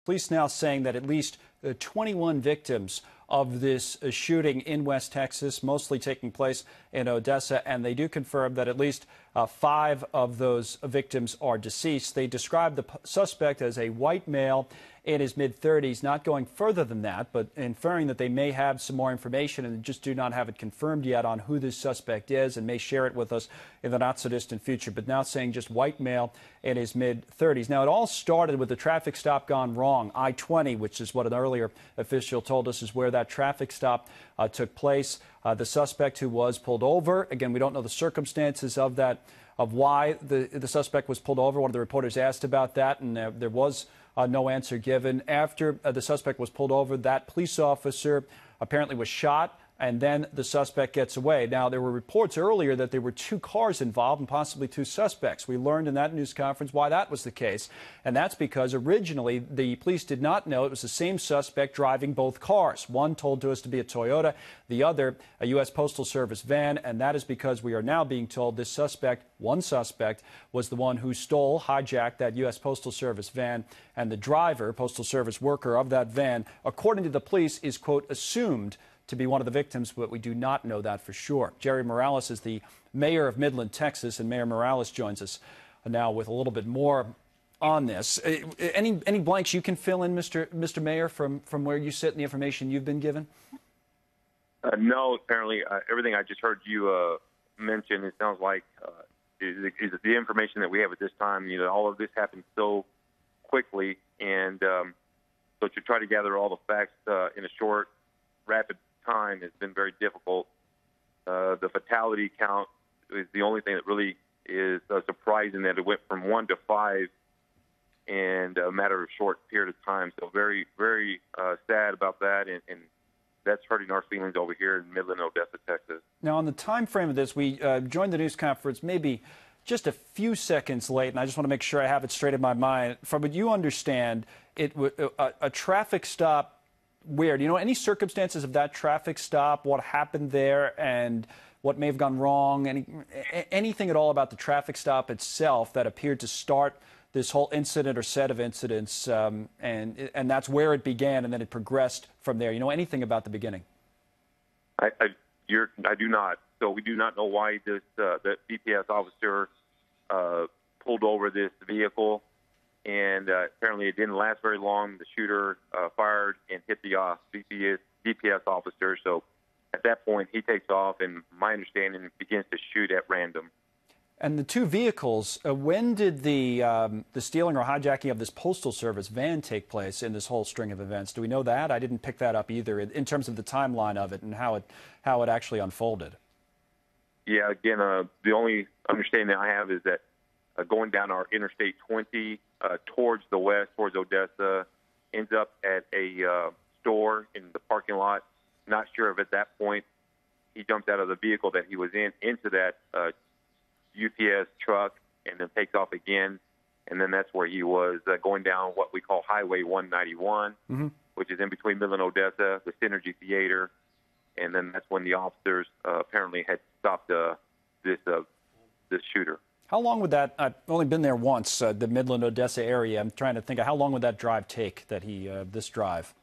Police now saying that at least 21 victims of this shooting in West Texas, mostly taking place in Odessa, and they do confirm that at least 5 of those victims are deceased. They describe the suspect as a white male in his mid-30s, not going further than that, but inferring that they may have some more information and just do not have it confirmed yet on who this suspect is and may share it with us in the not-so-distant future, but now saying just white male in his mid-30s. Now, it all started with a traffic stop gone wrong, I-20, which is what an earlier official told us is where that traffic stop took place. The suspect who was pulled over, again, we don't know the circumstances of that, of why the suspect was pulled over. One of the reporters asked about that, and there was no answer given. After the suspect was pulled over, that police officer apparently was shot, and then the suspect gets away. Now, there were reports earlier that there were 2 cars involved and possibly 2 suspects. We learned in that news conference why that was the case, and that's because originally the police did not know it was the same suspect driving both cars. One told to us to be a Toyota, the other a U.S. Postal Service van, and that is because we are now being told this suspect, one suspect, was the one who hijacked that U.S. Postal Service van, and the driver, Postal Service worker of that van, according to the police, is, quote, assumed to be one of the victims, but we do not know that for sure. Jerry Morales is the mayor of Midland, Texas, and Mayor Morales joins us now with a little bit more on this. Any blanks you can fill in, Mr. Mayor, from where you sit and the information you've been given? No, apparently everything I just heard you mention, it sounds like is the information that we have at this time. You know, all of this happened so quickly, and so to try to gather all the facts in a short, rapid time has been very difficult. The fatality count is the only thing that really is surprising, that it went from 1 to 5 in a matter of a short period of time. So very, very sad about that, and that's hurting our feelings over here in Midland, Odessa, Texas. Now, on the time frame of this, we joined the news conference maybe just a few seconds late, and I just want to make sure I have it straight in my mind. From what you understand, a traffic stop. Where? Do you know any circumstances of that traffic stop, what happened there, and what may have gone wrong? Anything at all about the traffic stop itself that appeared to start this whole incident or set of incidents, and that's where it began, and then it progressed from there? You know anything about the beginning? I do not. So we do not know why the DPS officer pulled over this vehicle. And apparently it didn't last very long. The shooter fired and hit the DPS officer. So at that point, he takes off, and my understanding, begins to shoot at random. And the 2 vehicles, when did the stealing or hijacking of this Postal Service van take place in this whole string of events? Do we know that? I didn't pick that up either in terms of the timeline of it and how it actually unfolded. Yeah, again, the only understanding that I have is that going down our Interstate 20 towards the west, towards Odessa, ends up at a store in the parking lot. Not sure if at that point he jumped out of the vehicle that he was in into that UPS truck and then takes off again. And then that's where he was going down what we call Highway 191, which is in between Midland and Odessa, the Synergy Theater. And then that's when the officers apparently had stopped this shooter. How long would that, I've only been there once, the Midland-Odessa area. I'm trying to think of how long would that drive take, this drive?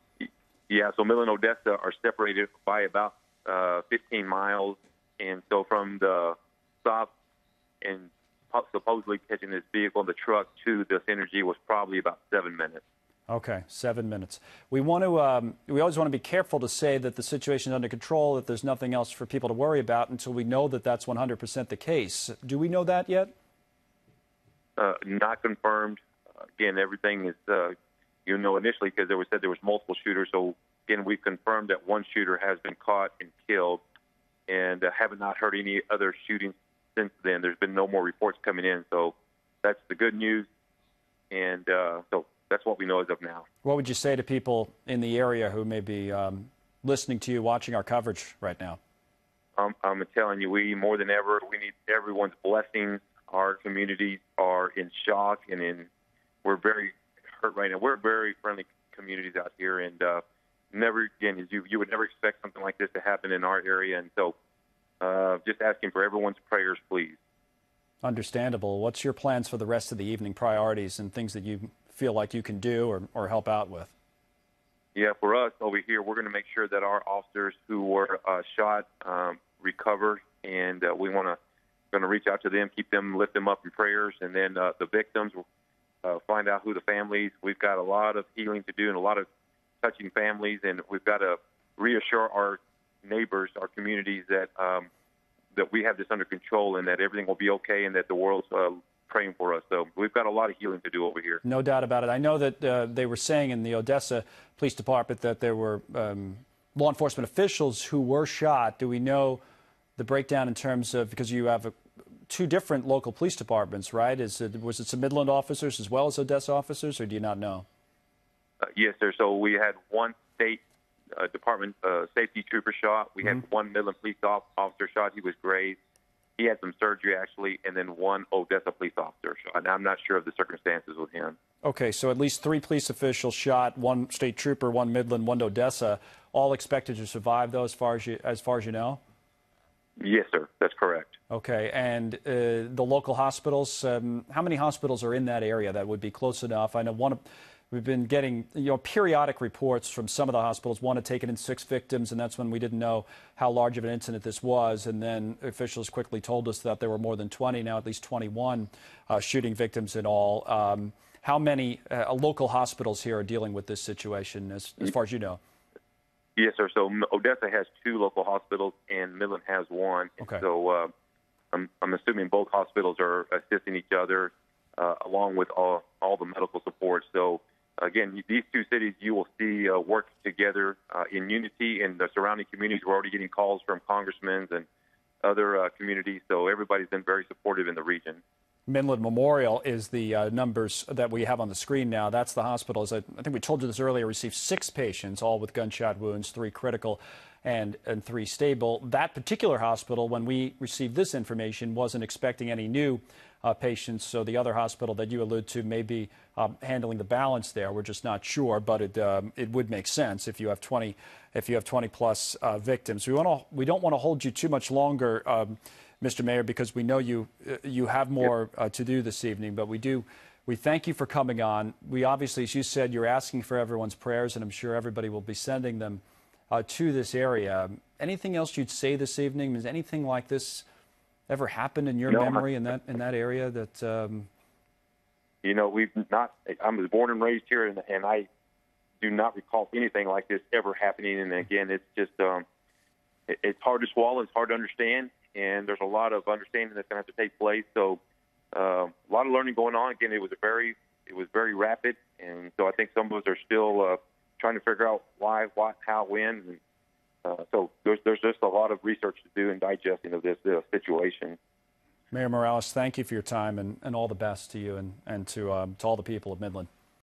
Yeah, so Midland and Odessa are separated by about 15 miles. And so from the stop and supposedly catching this vehicle in the truck to this energy was probably about 7 minutes. Okay, 7 minutes. We always want to be careful to say that the situation is under control, that there's nothing else for people to worry about until we know that that's 100% the case. Do we know that yet? Not confirmed. Again, everything is, initially because there was said there was multiple shooters. So again, we've confirmed that one shooter has been caught and killed, and have not heard any other shootings since then. There's been no more reports coming in. So that's the good news, and so that's what we know as of now. What would you say to people in the area who may be listening to you, watching our coverage right now? I'm telling you, more than ever, we need everyone's blessings. Our communities are in shock, and we're very hurt right now. We're very friendly communities out here, and never again, as you would never expect something like this to happen in our area. And so just asking for everyone's prayers, please. Understandable. What's your plans for the rest of the evening, priorities and things that you feel like you can do or help out with? Yeah, for us over here, we're going to make sure that our officers who were shot recover, and we going to reach out to them, lift them up in prayers, and then the victims will find out who the families. We've got a lot of healing to do and a lot of touching families, and we've got to reassure our neighbors, our communities that that we have this under control and that everything will be okay and that the world's praying for us. So we've got a lot of healing to do over here. No doubt about it. I know that they were saying in the Odessa Police Department that there were law enforcement officials who were shot. Do we know the breakdown in terms of, because you have two different local police departments, right? Was it some Midland officers as well as Odessa officers, or do you not know? Yes, sir. So we had one state department safety trooper shot. We had one Midland police officer shot. He was grazed. He had some surgery, actually, and then one Odessa police officer shot. And I'm not sure of the circumstances with him. Okay, so at least 3 police officials shot, 1 state trooper, 1 Midland, 1 Odessa, all expected to survive, though, as far as you know? Yes, sir. That's correct. Okay, and the local hospitals, how many hospitals are in that area that would be close enough? I know we've been getting periodic reports from some of the hospitals. One had taken in 6 victims, and that's when we didn't know how large of an incident this was. And then officials quickly told us that there were more than 20, now at least 21 shooting victims in all. How many local hospitals here are dealing with this situation, as far as you know? Yes, sir. So Odessa has 2 local hospitals, and Midland has 1. Okay. So I'm assuming both hospitals are assisting each other along with all the medical support. So again, these 2 cities you will see work together in unity, and the surrounding communities. We're already getting calls from congressmen and other communities, so everybody's been very supportive in the region. Midland Memorial is the numbers that we have on the screen now. That's the hospital. As I think we told you this earlier, received 6 patients, all with gunshot wounds, 3 critical and 3 stable. That particular hospital, when we received this information, wasn't expecting any new patients. So the other hospital that you allude to may be handling the balance there. We're just not sure, but it would make sense if you have 20 plus victims. We don't want to hold you too much longer, Mr. Mayor, because we know you have more to do this evening, but we thank you for coming on. We obviously, as you said, you're asking for everyone's prayers, and I'm sure everybody will be sending them to this area. Anything else you'd say this evening? Has anything like this ever happened in your memory in that area? That we've not. I was born and raised here, and I do not recall anything like this ever happening. And again, it's just it's hard to swallow. It's hard to understand. And there's a lot of understanding that's going to have to take place. So a lot of learning going on. Again, it was very rapid, and so I think some of us are still trying to figure out why, what, how, when. And, so there's just a lot of research to do and digesting of this situation. Mayor Morales, thank you for your time, and all the best to you and to all the people of Midland.